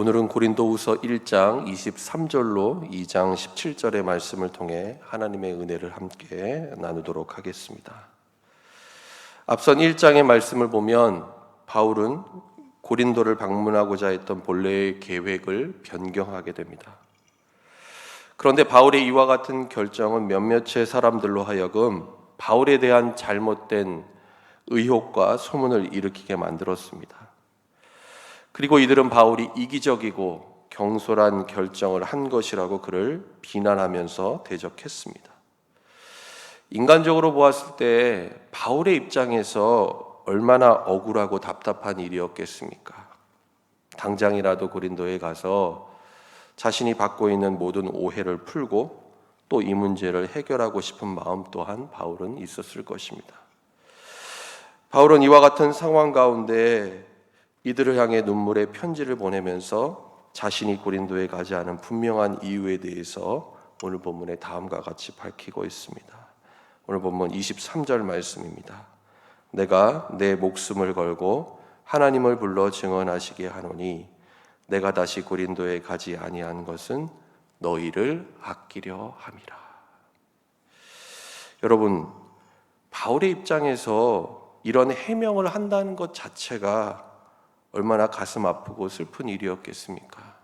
오늘은 고린도후서 1장 23절로 2장 17절의 말씀을 통해 하나님의 은혜를 함께 나누도록 하겠습니다. 앞선 1장의 말씀을 보면 바울은 고린도를 방문하고자 했던 본래의 계획을 변경하게 됩니다. 그런데 바울의 이와 같은 결정은 몇몇의 사람들로 하여금 바울에 대한 잘못된 의혹과 소문을 일으키게 만들었습니다. 그리고 이들은 바울이 이기적이고 경솔한 결정을 한 것이라고 그를 비난하면서 대적했습니다. 인간적으로 보았을 때 바울의 입장에서 얼마나 억울하고 답답한 일이었겠습니까? 당장이라도 고린도에 가서 자신이 받고 있는 모든 오해를 풀고 또 이 문제를 해결하고 싶은 마음 또한 바울은 있었을 것입니다. 바울은 이와 같은 상황 가운데 이들을 향해 눈물의 편지를 보내면서 자신이 고린도에 가지 않은 분명한 이유에 대해서 오늘 본문에 다음과 같이 밝히고 있습니다. 오늘 본문 23절 말씀입니다. 내가 내 목숨을 걸고 하나님을 불러 증언하시게 하노니 내가 다시 고린도에 가지 아니한 것은 너희를 아끼려 함이라. 여러분, 바울의 입장에서 이런 해명을 한다는 것 자체가 얼마나 가슴 아프고 슬픈 일이었겠습니까?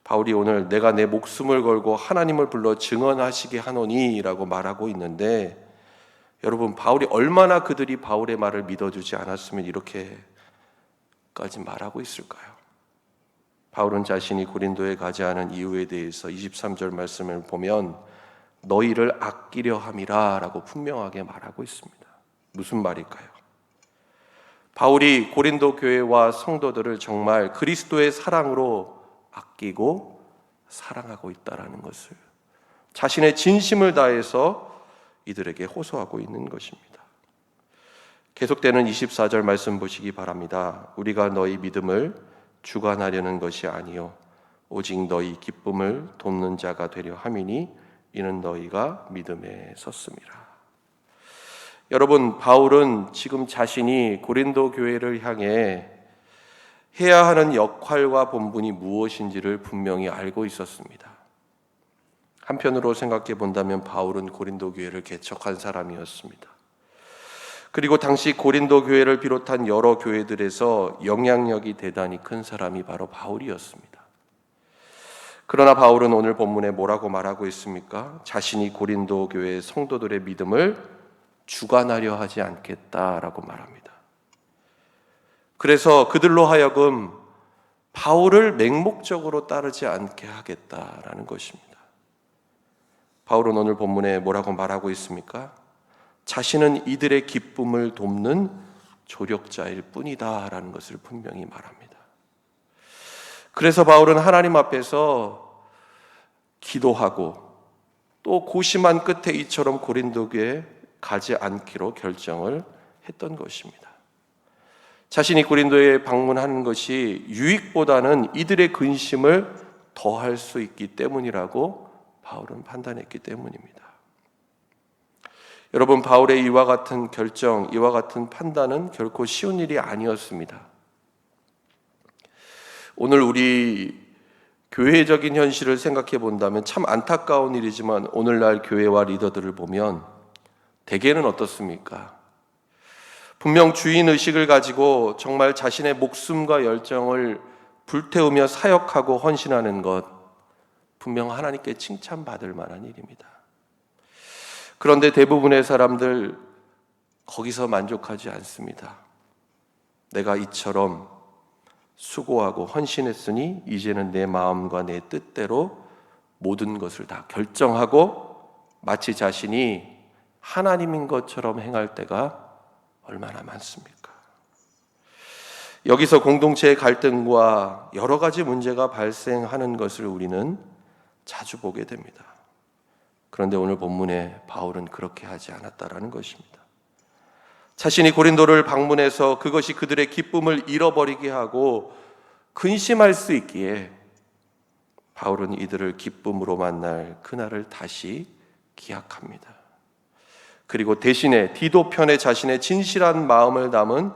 바울이 오늘 내가 내 목숨을 걸고 하나님을 불러 증언하시게 하노니 라고 말하고 있는데, 여러분, 바울이 얼마나 그들이 바울의 말을 믿어주지 않았으면 이렇게까지 말하고 있을까요? 바울은 자신이 고린도에 가지 않은 이유에 대해서 23절 말씀을 보면 너희를 아끼려 함이라 라고 분명하게 말하고 있습니다. 무슨 말일까요? 바울이 고린도 교회와 성도들을 정말 그리스도의 사랑으로 아끼고 사랑하고 있다는 것을 자신의 진심을 다해서 이들에게 호소하고 있는 것입니다. 계속되는 24절 말씀 보시기 바랍니다. 우리가 너희 믿음을 주관하려는 것이 아니요 오직 너희 기쁨을 돕는 자가 되려 함이니 이는 너희가 믿음에 섰음이라. 여러분, 바울은 지금 자신이 고린도 교회를 향해 해야 하는 역할과 본분이 무엇인지를 분명히 알고 있었습니다. 한편으로 생각해 본다면 바울은 고린도 교회를 개척한 사람이었습니다. 그리고 당시 고린도 교회를 비롯한 여러 교회들에서 영향력이 대단히 큰 사람이 바로 바울이었습니다. 그러나 바울은 오늘 본문에 뭐라고 말하고 있습니까? 자신이 고린도 교회 성도들의 믿음을 주관하려 하지 않겠다라고 말합니다. 그래서 그들로 하여금 바울을 맹목적으로 따르지 않게 하겠다라는 것입니다. 바울은 오늘 본문에 뭐라고 말하고 있습니까? 자신은 이들의 기쁨을 돕는 조력자일 뿐이다라는 것을 분명히 말합니다. 그래서 바울은 하나님 앞에서 기도하고 또 고심한 끝에 이처럼 고린도 교회에 가지 않기로 결정을 했던 것입니다. 자신이 고린도에 방문하는 것이 유익보다는 이들의 근심을 더할 수 있기 때문이라고 바울은 판단했기 때문입니다. 여러분, 바울의 이와 같은 결정, 이와 같은 판단은 결코 쉬운 일이 아니었습니다. 오늘 우리 교회적인 현실을 생각해 본다면 참 안타까운 일이지만 오늘날 교회와 리더들을 보면 대개는 어떻습니까? 분명 주인의식을 가지고 정말 자신의 목숨과 열정을 불태우며 사역하고 헌신하는 것, 분명 하나님께 칭찬받을 만한 일입니다. 그런데 대부분의 사람들 거기서 만족하지 않습니다. 내가 이처럼 수고하고 헌신했으니 이제는 내 마음과 내 뜻대로 모든 것을 다 결정하고 마치 자신이 하나님인 것처럼 행할 때가 얼마나 많습니까? 여기서 공동체의 갈등과 여러 가지 문제가 발생하는 것을 우리는 자주 보게 됩니다. 그런데 오늘 본문에 바울은 그렇게 하지 않았다라는 것입니다. 자신이 고린도를 방문해서 그것이 그들의 기쁨을 잃어버리게 하고 근심할 수 있기에 바울은 이들을 기쁨으로 만날 그날을 다시 기약합니다. 그리고 대신에 디도 편에 자신의 진실한 마음을 담은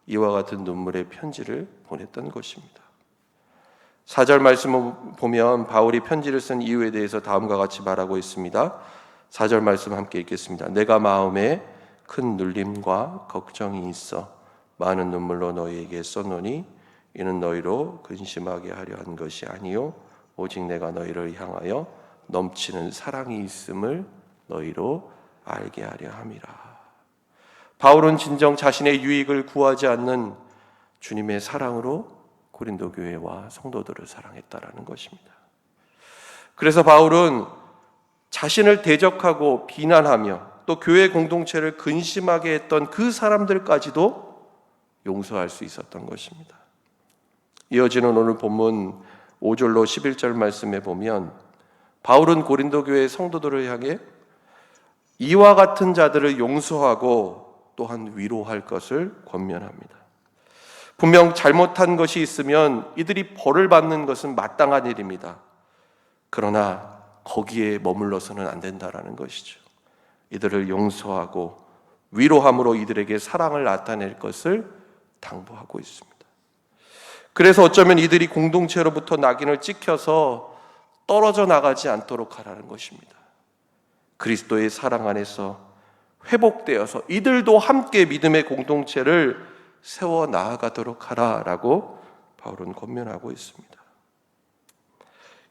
이와 같은 눈물의 편지를 보냈던 것입니다. 4절 말씀을 보면 바울이 편지를 쓴 이유에 대해서 다음과 같이 말하고 있습니다. 4절 말씀 함께 읽겠습니다. 내가 마음에 큰 눌림과 걱정이 있어 많은 눈물로 너희에게 썼노니 이는 너희로 근심하게 하려 한 것이 아니요 오직 내가 너희를 향하여 넘치는 사랑이 있음을 너희로 알게 하려 함이라. 바울은 진정 자신의 유익을 구하지 않는 주님의 사랑으로 고린도 교회와 성도들을 사랑했다라는 것입니다. 그래서 바울은 자신을 대적하고 비난하며 또 교회 공동체를 근심하게 했던 그 사람들까지도 용서할 수 있었던 것입니다. 이어지는 오늘 본문 5절로 11절 말씀에 보면 바울은 고린도 교회 성도들을 향해 이와 같은 자들을 용서하고 또한 위로할 것을 권면합니다. 분명 잘못한 것이 있으면 이들이 벌을 받는 것은 마땅한 일입니다. 그러나 거기에 머물러서는 안 된다라는 것이죠. 이들을 용서하고 위로함으로 이들에게 사랑을 나타낼 것을 당부하고 있습니다. 그래서 어쩌면 이들이 공동체로부터 낙인을 찍혀서 떨어져 나가지 않도록 하라는 것입니다. 그리스도의 사랑 안에서 회복되어서 이들도 함께 믿음의 공동체를 세워 나아가도록 하라라고 바울은 권면하고 있습니다.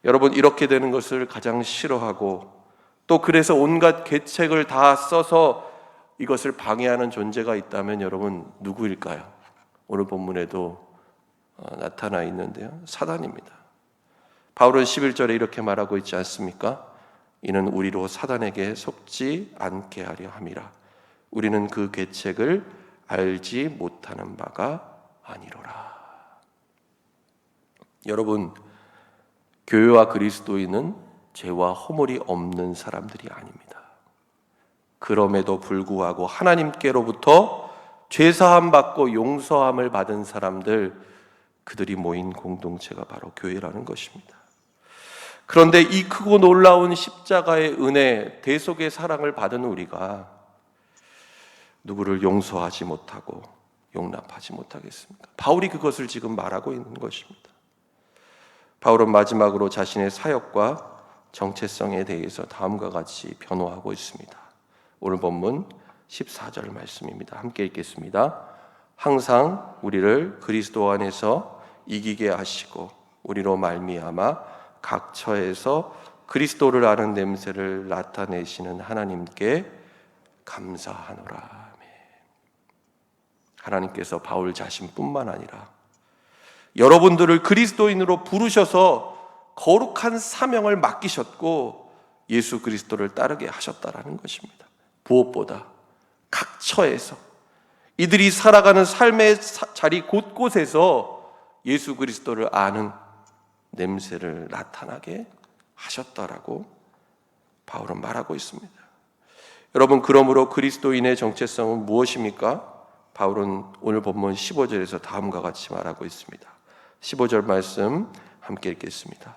여러분, 이렇게 되는 것을 가장 싫어하고 또 그래서 온갖 계책을 다 써서 이것을 방해하는 존재가 있다면 여러분 누구일까요? 오늘 본문에도 나타나 있는데요, 사단입니다. 바울은 11절에 이렇게 말하고 있지 않습니까? 이는 우리로 사단에게 속지 않게 하려 함이라. 우리는 그 계책을 알지 못하는 바가 아니로라. 여러분, 교회와 그리스도인은 죄와 허물이 없는 사람들이 아닙니다. 그럼에도 불구하고 하나님께로부터 죄사함 받고 용서함을 받은 사람들, 그들이 모인 공동체가 바로 교회라는 것입니다. 그런데 이 크고 놀라운 십자가의 은혜, 대속의 사랑을 받은 우리가 누구를 용서하지 못하고 용납하지 못하겠습니까? 바울이 그것을 지금 말하고 있는 것입니다. 바울은 마지막으로 자신의 사역과 정체성에 대해서 다음과 같이 변호하고 있습니다. 오늘 본문 14절 말씀입니다. 함께 읽겠습니다. 항상 우리를 그리스도 안에서 이기게 하시고 우리로 말미암아 각 처에서 그리스도를 아는 냄새를 나타내시는 하나님께 감사하노라. 하나님께서 바울 자신뿐만 아니라 여러분들을 그리스도인으로 부르셔서 거룩한 사명을 맡기셨고 예수 그리스도를 따르게 하셨다라는 것입니다. 무엇보다 각 처에서 이들이 살아가는 삶의 자리 곳곳에서 예수 그리스도를 아는 냄새를 나타나게 하셨다라고 바울은 말하고 있습니다. 여러분, 그러므로 그리스도인의 정체성은 무엇입니까? 바울은 오늘 본문 15절에서 다음과 같이 말하고 있습니다. 15절 말씀 함께 읽겠습니다.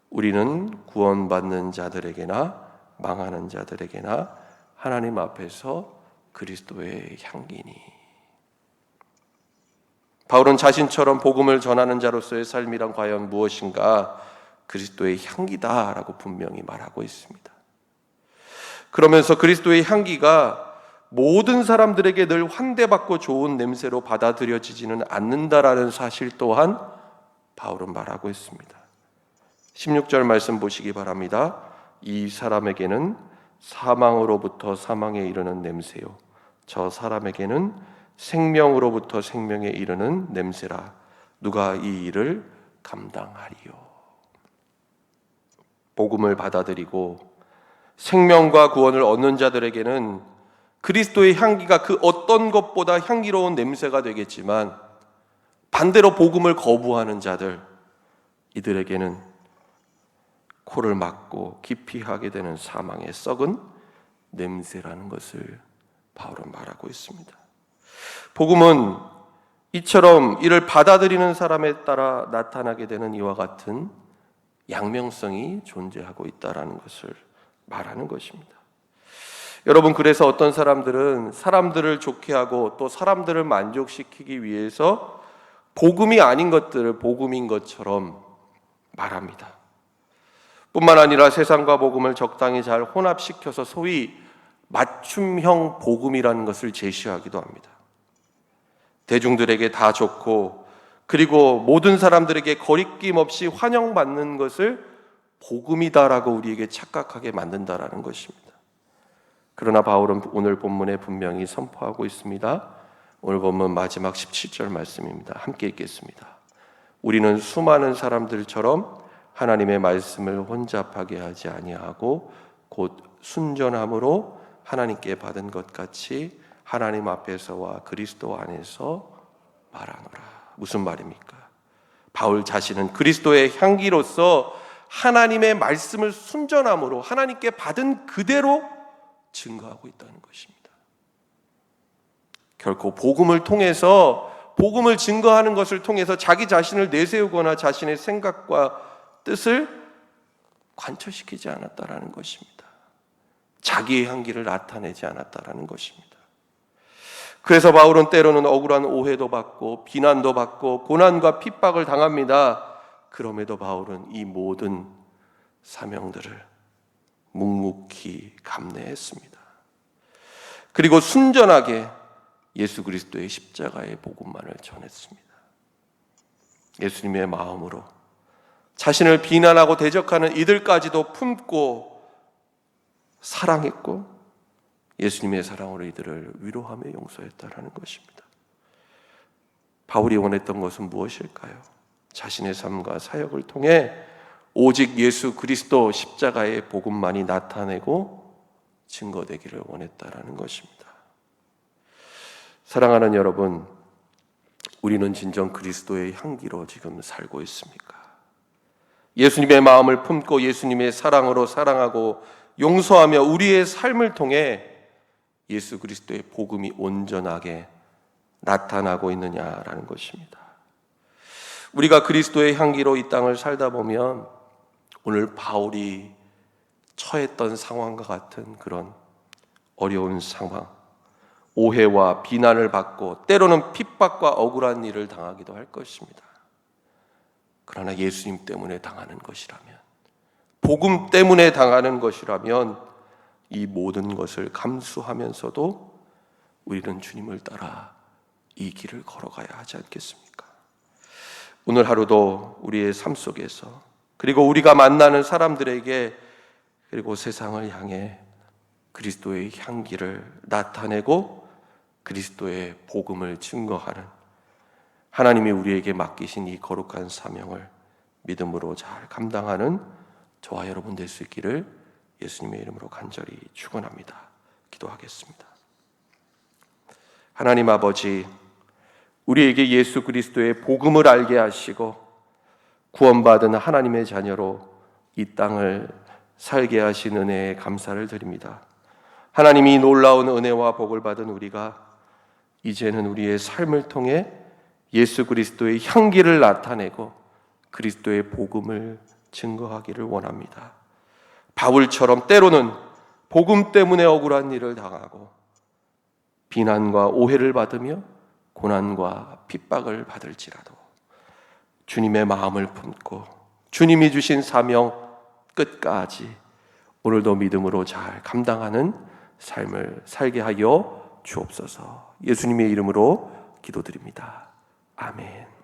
우리는 구원받는 자들에게나 망하는 자들에게나 하나님 앞에서 그리스도의 향기니. 바울은 자신처럼 복음을 전하는 자로서의 삶이란 과연 무엇인가? 그리스도의 향기다라고 분명히 말하고 있습니다. 그러면서 그리스도의 향기가 모든 사람들에게 늘 환대받고 좋은 냄새로 받아들여지지는 않는다라는 사실 또한 바울은 말하고 있습니다. 16절 말씀 보시기 바랍니다. 이 사람에게는 사망으로부터 사망에 이르는 냄새요 저 사람에게는 생명으로부터 생명에 이르는 냄새라. 누가 이 일을 감당하리요? 복음을 받아들이고 생명과 구원을 얻는 자들에게는 그리스도의 향기가 그 어떤 것보다 향기로운 냄새가 되겠지만 반대로 복음을 거부하는 자들, 이들에게는 코를 막고 기피하게 되는 사망의 썩은 냄새라는 것을 바울은 말하고 있습니다. 복음은 이처럼 이를 받아들이는 사람에 따라 나타나게 되는 이와 같은 양면성이 존재하고 있다는 것을 말하는 것입니다. 여러분, 그래서 어떤 사람들은 사람들을 좋게 하고 또 사람들을 만족시키기 위해서 복음이 아닌 것들을 복음인 것처럼 말합니다. 뿐만 아니라 세상과 복음을 적당히 잘 혼합시켜서 소위 맞춤형 복음이라는 것을 제시하기도 합니다. 대중들에게 다 좋고 그리고 모든 사람들에게 거리낌 없이 환영받는 것을 복음이다라고 우리에게 착각하게 만든다라는 것입니다. 그러나 바울은 오늘 본문에 분명히 선포하고 있습니다. 오늘 본문 마지막 17절 말씀입니다. 함께 읽겠습니다. 우리는 수많은 사람들처럼 하나님의 말씀을 혼잡하게 하지 아니하고 곧 순전함으로 하나님께 받은 것 같이 하나님 앞에서와 그리스도 안에서 말하노라. 무슨 말입니까? 바울 자신은 그리스도의 향기로서 하나님의 말씀을 순전함으로 하나님께 받은 그대로 증거하고 있다는 것입니다. 결코 복음을 통해서, 복음을 증거하는 것을 통해서 자기 자신을 내세우거나 자신의 생각과 뜻을 관철시키지 않았다라는 것입니다. 자기의 향기를 나타내지 않았다라는 것입니다. 그래서 바울은 때로는 억울한 오해도 받고 비난도 받고 고난과 핍박을 당합니다. 그럼에도 바울은 이 모든 사명들을 묵묵히 감내했습니다. 그리고 순전하게 예수 그리스도의 십자가의 복음만을 전했습니다. 예수님의 마음으로 자신을 비난하고 대적하는 이들까지도 품고 사랑했고 예수님의 사랑으로 이들을 위로하며 용서했다라는 것입니다. 바울이 원했던 것은 무엇일까요? 자신의 삶과 사역을 통해 오직 예수 그리스도 십자가의 복음만이 나타내고 증거되기를 원했다라는 것입니다. 사랑하는 여러분, 우리는 진정 그리스도의 향기로 지금 살고 있습니까? 예수님의 마음을 품고 예수님의 사랑으로 사랑하고 용서하며 우리의 삶을 통해 예수 그리스도의 복음이 온전하게 나타나고 있느냐라는 것입니다. 우리가 그리스도의 향기로 이 땅을 살다 보면 오늘 바울이 처했던 상황과 같은 그런 어려운 상황, 오해와 비난을 받고 때로는 핍박과 억울한 일을 당하기도 할 것입니다. 그러나 예수님 때문에 당하는 것이라면, 복음 때문에 당하는 것이라면 이 모든 것을 감수하면서도 우리는 주님을 따라 이 길을 걸어가야 하지 않겠습니까? 오늘 하루도 우리의 삶 속에서 그리고 우리가 만나는 사람들에게 그리고 세상을 향해 그리스도의 향기를 나타내고 그리스도의 복음을 증거하는 하나님이 우리에게 맡기신 이 거룩한 사명을 믿음으로 잘 감당하는 저와 여러분 될 수 있기를 예수님의 이름으로 간절히 축원합니다. 기도하겠습니다. 하나님 아버지, 우리에게 예수 그리스도의 복음을 알게 하시고 구원받은 하나님의 자녀로 이 땅을 살게 하신 은혜에 감사를 드립니다. 하나님이 놀라운 은혜와 복을 받은 우리가 이제는 우리의 삶을 통해 예수 그리스도의 향기를 나타내고 그리스도의 복음을 증거하기를 원합니다. 바울처럼 때로는 복음 때문에 억울한 일을 당하고 비난과 오해를 받으며 고난과 핍박을 받을지라도 주님의 마음을 품고 주님이 주신 사명 끝까지 오늘도 믿음으로 잘 감당하는 삶을 살게 하여 주옵소서. 예수님의 이름으로 기도드립니다. 아멘.